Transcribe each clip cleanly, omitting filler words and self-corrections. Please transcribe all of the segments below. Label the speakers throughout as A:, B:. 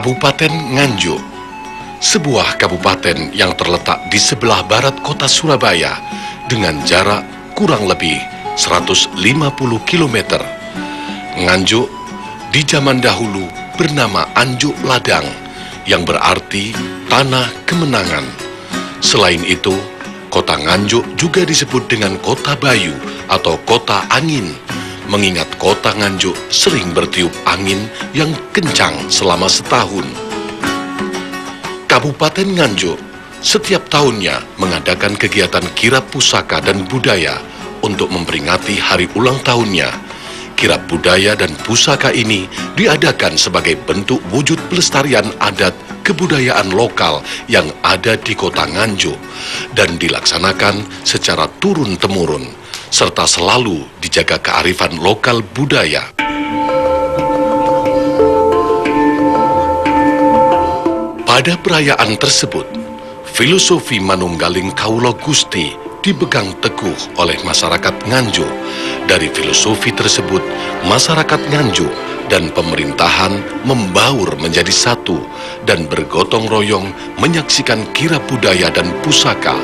A: Kabupaten Nganjuk, sebuah kabupaten yang terletak di sebelah barat kota Surabaya dengan jarak kurang lebih 150 km. Nganjuk di zaman dahulu bernama Anjuk Ladang yang berarti tanah kemenangan. Selain itu, kota Nganjuk juga disebut dengan kota Bayu atau kota angin, mengingat kota Nganjuk sering bertiup angin yang kencang selama setahun. Kabupaten Nganjuk setiap tahunnya mengadakan kegiatan kirap pusaka dan budaya untuk memperingati hari ulang tahunnya. Kirap budaya dan pusaka ini diadakan sebagai bentuk wujud pelestarian adat kebudayaan lokal yang ada di kota Nganjuk dan dilaksanakan secara turun-temurun, serta selalu dijaga kearifan lokal budaya. Pada perayaan tersebut, filosofi manunggaling Kawula Gusti dipegang teguh oleh masyarakat Nganjuk. Dari filosofi tersebut, masyarakat Nganjuk dan pemerintahan membaur menjadi satu dan bergotong royong menyaksikan kirap budaya dan pusaka.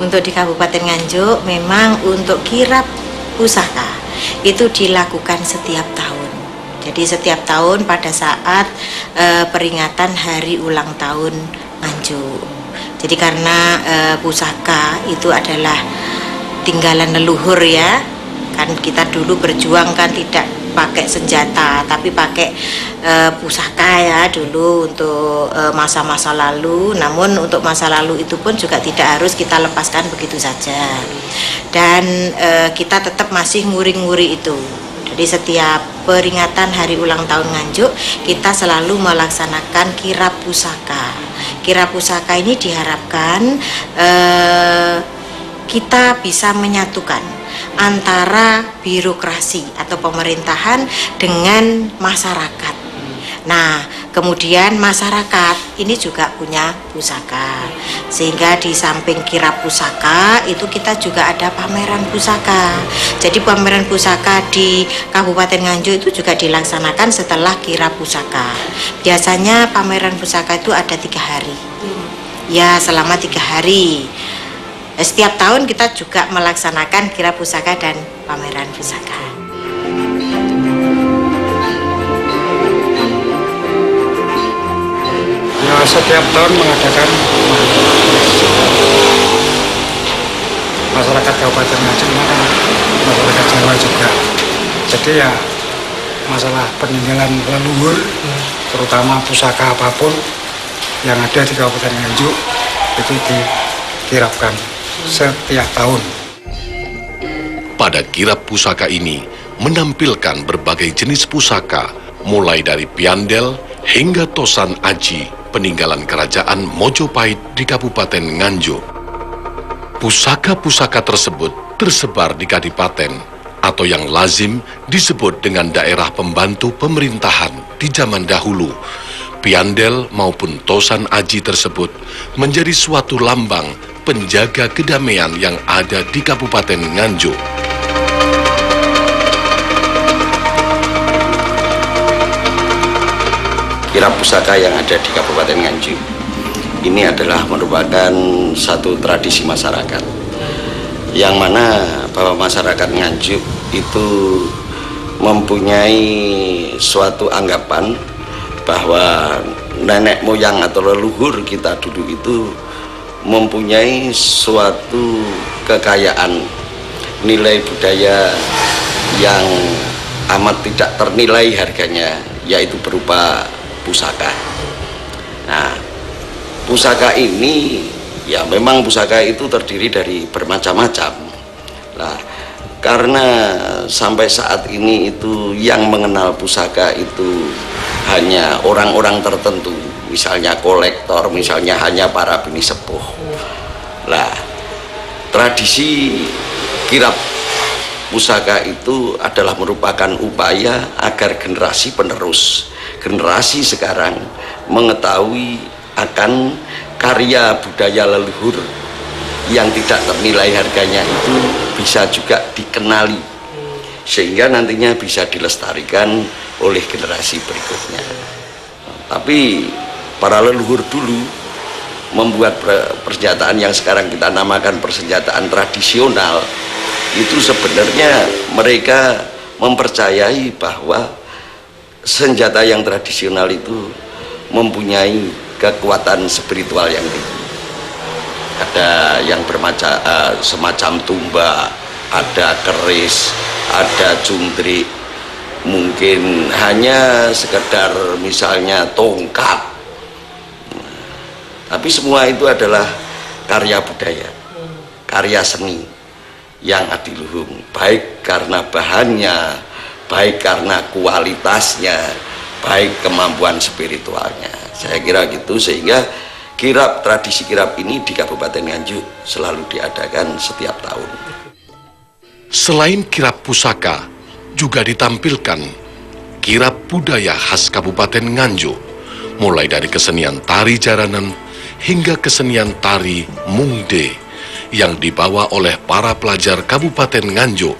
B: Untuk di Kabupaten Nganjuk, memang untuk kirap pusaka itu dilakukan setiap tahun. Jadi setiap tahun pada saat peringatan hari ulang tahun Nganjuk. Jadi karena pusaka itu adalah tinggalan leluhur ya, kan kita dulu berjuang kan tidak pakai senjata tapi pakai pusaka ya dulu untuk masa-masa lalu. Namun untuk masa lalu itu pun juga tidak harus kita lepaskan begitu saja, dan kita tetap masih nguri-nguri itu. Jadi setiap peringatan hari ulang tahun Nganjuk, kita selalu melaksanakan kirap pusaka. Kirap pusaka ini diharapkan kita bisa menyatukan antara birokrasi atau pemerintahan dengan masyarakat. Nah, kemudian masyarakat ini juga punya pusaka, sehingga di samping kirap pusaka itu kita juga ada pameran pusaka. Jadi pameran pusaka di Kabupaten Nganjuk itu juga dilaksanakan setelah kirap pusaka. Biasanya pameran pusaka itu ada 3 hari, ya selama 3 hari. Setiap tahun kita juga melaksanakan kirap pusaka dan pameran pusaka.
C: Setiap tahun mengadakan masyarakat Kabupaten Nganjuk ini kan masyarakat Jawa juga. Jadi ya masalah peninggalan leluhur, terutama pusaka apapun yang ada di Kabupaten Nganjuk itu dikirapkan setiap tahun.
A: Pada kirap pusaka ini menampilkan berbagai jenis pusaka, mulai dari piandel hingga tosan aji, peninggalan kerajaan Mojopahit di Kabupaten Nganjuk. Pusaka-pusaka tersebut tersebar di kadipaten atau yang lazim disebut dengan daerah pembantu pemerintahan di zaman dahulu. Piandel maupun tosan aji tersebut menjadi suatu lambang penjaga kedamaian yang ada di Kabupaten Nganjuk.
D: Kirap pusaka yang ada di Kabupaten Nganjuk ini adalah merupakan satu tradisi masyarakat, yang mana bahwa masyarakat Nganjuk itu mempunyai suatu anggapan bahwa nenek moyang atau leluhur kita dulu itu mempunyai suatu kekayaan nilai budaya yang amat tidak ternilai harganya, yaitu berupa pusaka. Nah, pusaka ini ya memang pusaka itu terdiri dari bermacam-macam. Nah, karena sampai saat ini itu yang mengenal pusaka itu hanya orang-orang tertentu, misalnya kolektor, misalnya hanya para bini sepuh. Nah, tradisi kirap pusaka itu adalah merupakan upaya agar generasi penerus, generasi sekarang mengetahui akan karya budaya leluhur yang tidak ternilai harganya itu bisa juga dikenali, sehingga nantinya bisa dilestarikan oleh generasi berikutnya. Tapi para leluhur dulu membuat persenjataan yang sekarang kita namakan persenjataan tradisional, itu sebenarnya mereka mempercayai bahwa senjata yang tradisional itu mempunyai kekuatan spiritual yang tinggi. Ada yang semacam tumba, ada keris, ada cundrik, mungkin hanya sekedar misalnya tongkat. Tapi semua itu adalah karya budaya, karya seni yang adiluhung, baik karena bahannya, baik karena kualitasnya, baik kemampuan spiritualnya. Saya kira gitu, sehingga kirap, tradisi kirap ini di Kabupaten Nganjuk selalu diadakan setiap tahun.
A: Selain kirap pusaka, juga ditampilkan kirap budaya khas Kabupaten Nganjuk, mulai dari kesenian tari jaranan hingga kesenian tari mungde yang dibawa oleh para pelajar Kabupaten Nganjuk.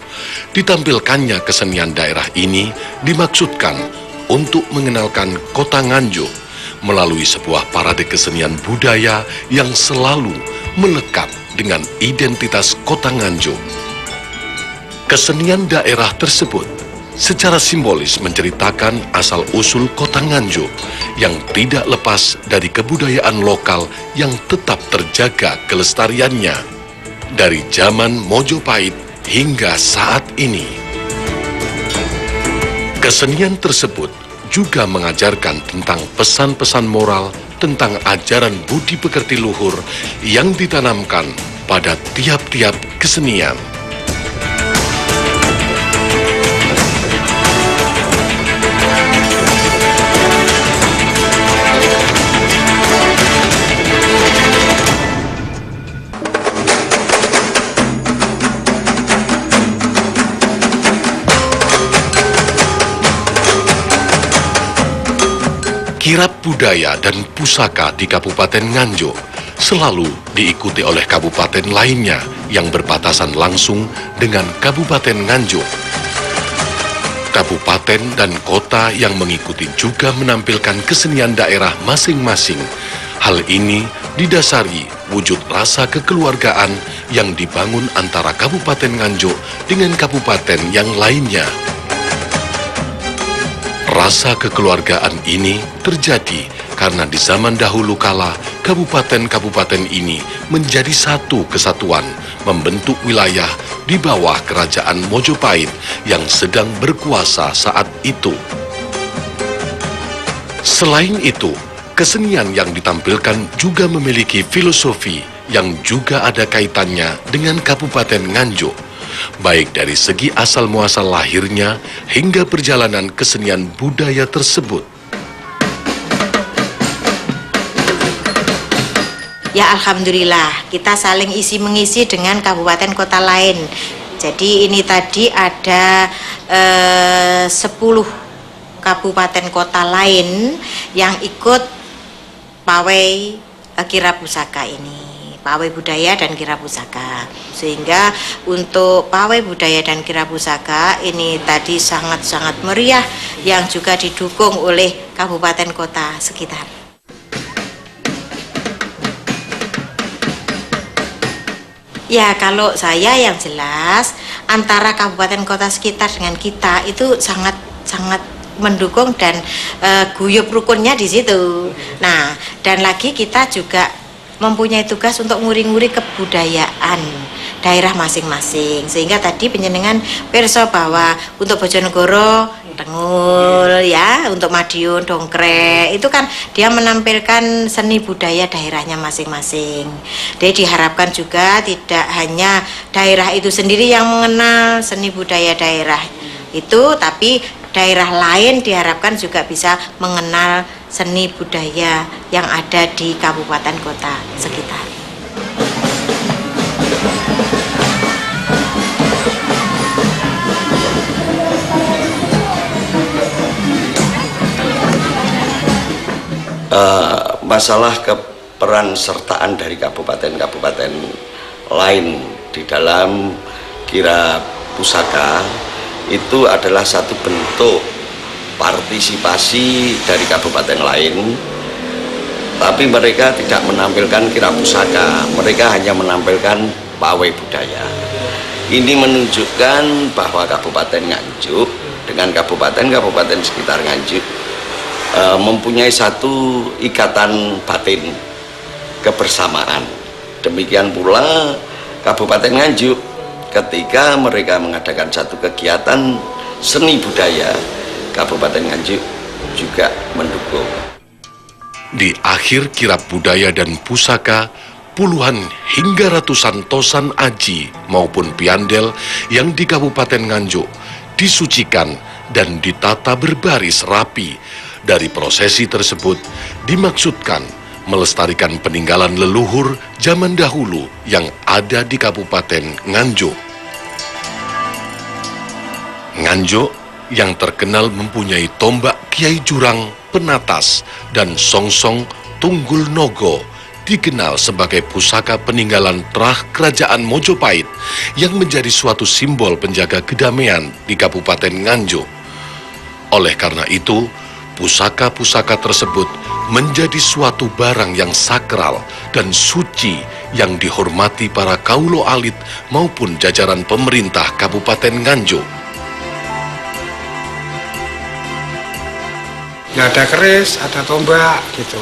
A: Ditampilkannya kesenian daerah ini dimaksudkan untuk mengenalkan kota Nganjuk melalui sebuah parade kesenian budaya yang selalu melekat dengan identitas kota Nganjuk. Kesenian daerah tersebut secara simbolis menceritakan asal-usul kota Nganjuk yang tidak lepas dari kebudayaan lokal yang tetap terjaga kelestariannya dari zaman Mojopahit hingga saat ini. Kesenian tersebut juga mengajarkan tentang pesan-pesan moral tentang ajaran budi pekerti luhur yang ditanamkan pada tiap-tiap kesenian. Kirap budaya dan pusaka di Kabupaten Nganjuk selalu diikuti oleh kabupaten lainnya yang berbatasan langsung dengan Kabupaten Nganjuk. Kabupaten dan kota yang mengikuti juga menampilkan kesenian daerah masing-masing. Hal ini didasari wujud rasa kekeluargaan yang dibangun antara Kabupaten Nganjuk dengan kabupaten yang lainnya. Rasa kekeluargaan ini terjadi karena di zaman dahulu kala kabupaten-kabupaten ini menjadi satu kesatuan membentuk wilayah di bawah kerajaan Mojopahit yang sedang berkuasa saat itu. Selain itu, kesenian yang ditampilkan juga memiliki filosofi yang juga ada kaitannya dengan Kabupaten Nganjuk, baik dari segi asal-muasal lahirnya hingga perjalanan kesenian budaya tersebut.
B: Ya alhamdulillah, kita saling isi-mengisi dengan kabupaten kota lain. Jadi ini tadi ada 10 kabupaten kota lain yang ikut pawai kirap pusaka ini. Pawai budaya dan kirap pusaka, sehingga untuk pawai budaya dan kirap pusaka ini tadi sangat-sangat meriah yang juga didukung oleh kabupaten kota sekitar. Ya kalau saya yang jelas antara kabupaten kota sekitar dengan kita itu sangat mendukung dan guyup rukunnya di situ. Nah dan lagi kita juga mempunyai tugas untuk nguri-nguri kebudayaan daerah masing-masing, sehingga tadi penjenengan perso bahwa untuk Bojonegoro Tengul ya, untuk Madiun Dongkrek itu kan dia menampilkan seni budaya daerahnya masing-masing. Jadi diharapkan juga tidak hanya daerah itu sendiri yang mengenal seni budaya daerah itu, tapi daerah lain diharapkan juga bisa mengenal seni budaya yang ada di kabupaten kota sekitar.
D: Masalah keperan sertaan dari kabupaten-kabupaten lain di dalam kirab pusaka itu adalah satu bentuk partisipasi dari kabupaten lain, tapi mereka tidak menampilkan kirab pusaka, mereka hanya menampilkan pawai budaya. Ini menunjukkan bahwa Kabupaten Nganjuk dengan kabupaten-kabupaten sekitar Nganjuk mempunyai satu ikatan batin kebersamaan. Demikian pula Kabupaten Nganjuk ketika mereka mengadakan satu kegiatan seni budaya, Kabupaten Nganjuk juga mendukung.
A: Di akhir kirab budaya dan pusaka, puluhan hingga ratusan tosan aji maupun piandel yang di Kabupaten Nganjuk disucikan dan ditata berbaris rapi. Dari prosesi tersebut dimaksudkan melestarikan peninggalan leluhur zaman dahulu yang ada di Kabupaten Nganjuk. Nganjuk yang terkenal mempunyai tombak Kiai Jurang Penatas dan Songsong Tunggul Nogo dikenal sebagai pusaka peninggalan terah Kerajaan Mojopahit yang menjadi suatu simbol penjaga kedamaian di Kabupaten Nganjuk. Oleh karena itu, pusaka-pusaka tersebut menjadi suatu barang yang sakral dan suci yang dihormati para kaulo alit maupun jajaran pemerintah Kabupaten Nganjuk.
C: Ya ada keris, ada tombak gitu.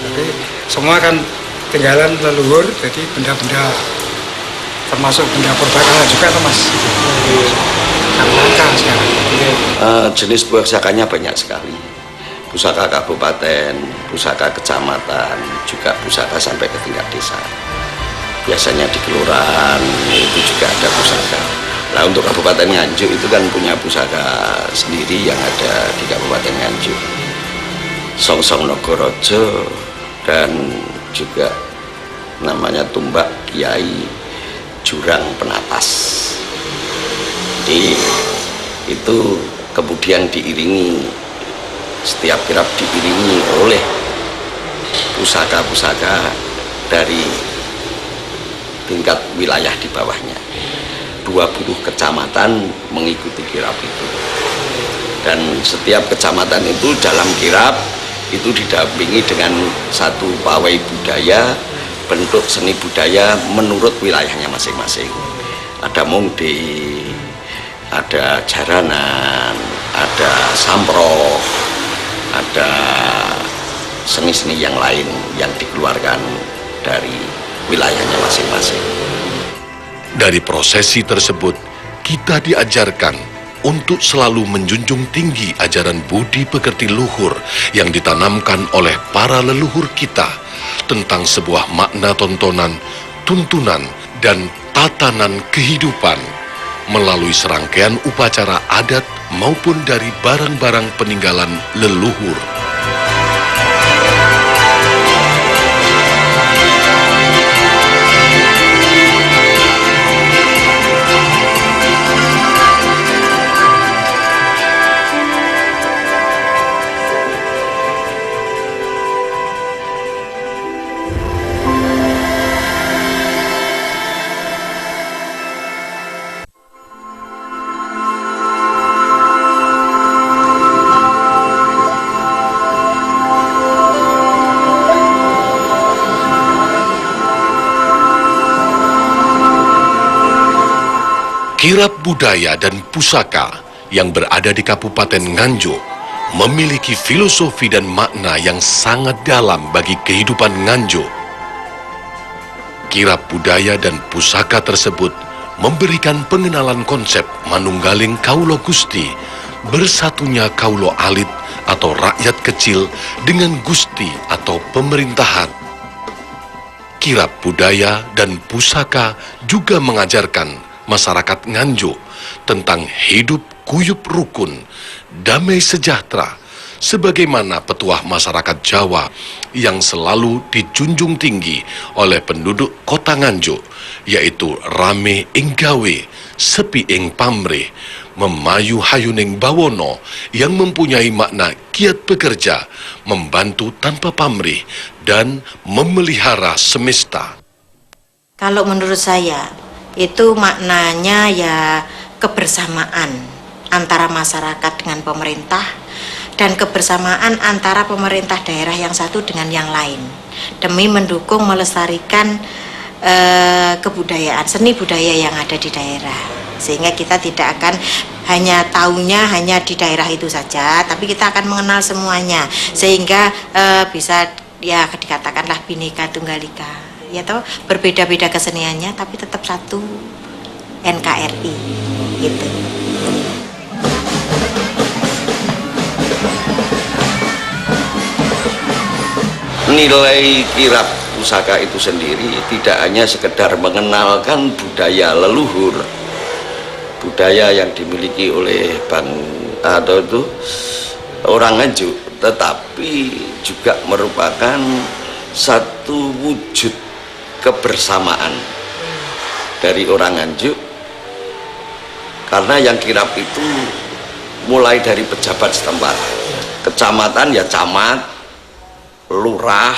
C: Tapi semua kan tinggalan leluhur, jadi benda-benda termasuk benda purbakala juga tuh Mas. Kan langka sekarang.
D: Jenis pusakanya banyak sekali. Pusaka kabupaten, pusaka kecamatan, juga pusaka sampai ke tingkat desa. Biasanya di kelurahan itu juga ada pusaka. Nah untuk Kabupaten Nganjuk itu kan punya pusaka sendiri yang ada di Kabupaten Nganjuk. Songsong Nogorojo dan juga namanya tumbak Kiai Jurang Penatas. Jadi itu kemudian diiringi, setiap kirab diiringi oleh pusaka-pusaka dari tingkat wilayah di bawahnya. 20 kecamatan mengikuti kirab itu. Dan setiap kecamatan itu dalam kirab itu didampingi dengan satu pawai budaya, bentuk seni budaya menurut wilayahnya masing-masing. Ada mongde, ada jaranan, ada samproh, ada seni-seni yang lain yang dikeluarkan dari wilayahnya masing-masing.
A: Dari prosesi tersebut, kita diajarkan untuk selalu menjunjung tinggi ajaran budi pekerti luhur yang ditanamkan oleh para leluhur kita tentang sebuah makna tontonan, tuntunan, dan tatanan kehidupan melalui serangkaian upacara adat maupun dari barang-barang peninggalan leluhur. Kirab budaya dan pusaka yang berada di Kabupaten Nganjuk memiliki filosofi dan makna yang sangat dalam bagi kehidupan Nganjuk. Kirab budaya dan pusaka tersebut memberikan pengenalan konsep manunggaling kaulo Gusti, bersatunya kaulo alit atau rakyat kecil dengan Gusti atau pemerintahan. Kirab budaya dan pusaka juga mengajarkan masyarakat Nganjuk tentang hidup guyup rukun, damai sejahtera, sebagaimana petuah masyarakat Jawa yang selalu dijunjung tinggi oleh penduduk kota Nganjuk, yaitu rame ing gawe, sepi ing pamrih, memayu hayuning bawono, yang mempunyai makna giat bekerja, membantu tanpa pamrih, dan memelihara semesta.
B: Kalau menurut saya itu maknanya ya kebersamaan antara masyarakat dengan pemerintah dan kebersamaan antara pemerintah daerah yang satu dengan yang lain demi mendukung melestarikan kebudayaan, seni budaya yang ada di daerah, sehingga kita tidak akan hanya taunya hanya di daerah itu saja, tapi kita akan mengenal semuanya, sehingga bisa ya dikatakanlah Bhinneka Tunggal Ika, ya toh, berbeda-beda keseniannya tapi tetap satu NKRI gitu.
D: Nilai kirap pusaka itu sendiri tidak hanya sekedar mengenalkan budaya leluhur, budaya yang dimiliki oleh orang Nganjuk, tetapi juga merupakan satu wujud kebersamaan dari orang Nganjuk, karena yang kirap itu mulai dari pejabat setempat, kecamatan ya camat, lurah,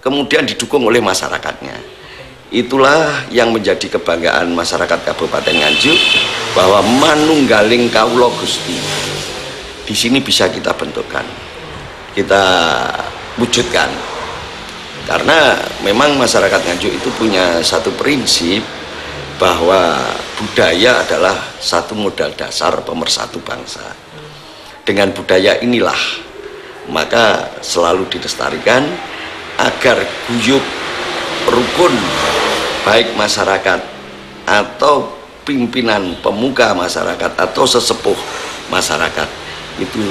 D: kemudian didukung oleh masyarakatnya. Itulah yang menjadi kebanggaan masyarakat Kabupaten Nganjuk, bahwa manunggaling kawula Gusti di sini bisa kita bentukkan, kita wujudkan, karena memang masyarakat Nganjuk itu punya satu prinsip bahwa budaya adalah satu modal dasar pemersatu bangsa. Dengan budaya inilah maka selalu dilestarikan agar guyup rukun, baik masyarakat atau pimpinan pemuka masyarakat atau sesepuh masyarakat, itu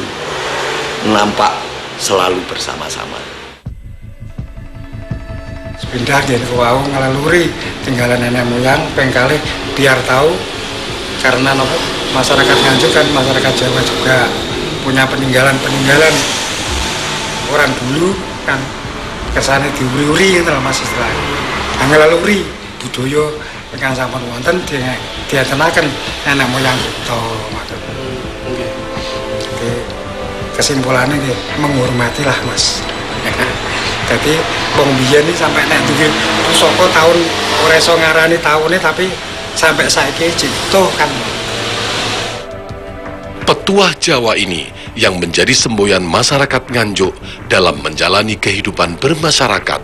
D: nampak selalu bersama-sama.
C: Sepindah di wau ngelaluri tinggalan nenek moyang pengkali biar tahu, karena masyarakat Nganjuk kan masyarakat Jawa juga punya peninggalan orang dulu kan, kesana diuri-uri gitu Mas istilahnya. Ngelaluri budaya ingkang sampun wonten diatenaken nenek moyang kita. Jadi kesimpulannya nggih menghormatilah Mas. Jadi wong biyen iki sampai nek duwe pusaka tahun ora iso ngarani taune, tapi sampai saiki cipto kan.
A: Petuah Jawa ini yang menjadi semboyan masyarakat Nganjuk dalam menjalani kehidupan bermasyarakat,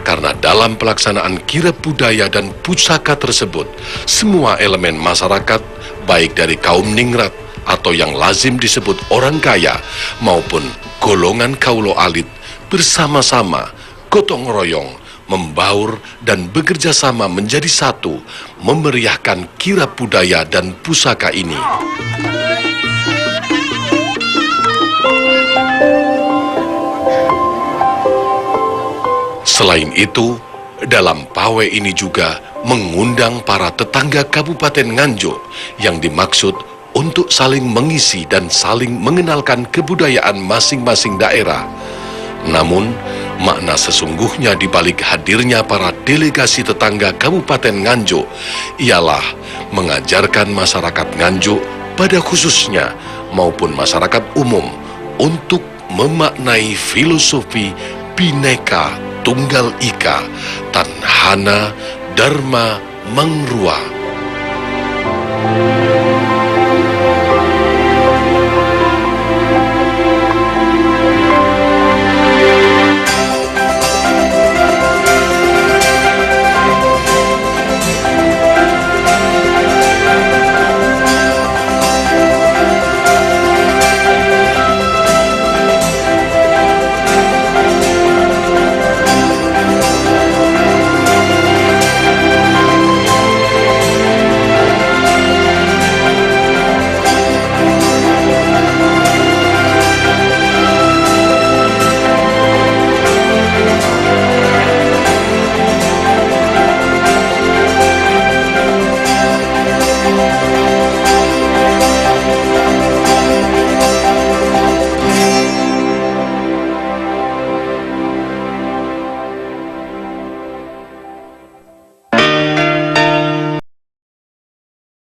A: karena dalam pelaksanaan kirap budaya dan pusaka tersebut, semua elemen masyarakat, baik dari kaum ningrat atau yang lazim disebut orang kaya maupun golongan kaulo alit, bersama-sama gotong royong membaur dan bekerja sama menjadi satu memeriahkan kirap budaya dan pusaka ini. Selain itu, dalam pawai ini juga mengundang para tetangga Kabupaten Nganjuk yang dimaksud untuk saling mengisi dan saling mengenalkan kebudayaan masing-masing daerah. Namun, makna sesungguhnya di balik hadirnya para delegasi tetangga Kabupaten Nganjuk ialah mengajarkan masyarakat Nganjuk pada khususnya maupun masyarakat umum untuk memaknai filosofi Bhinneka Tunggal Ika, Tanhana Dharma Mangrua.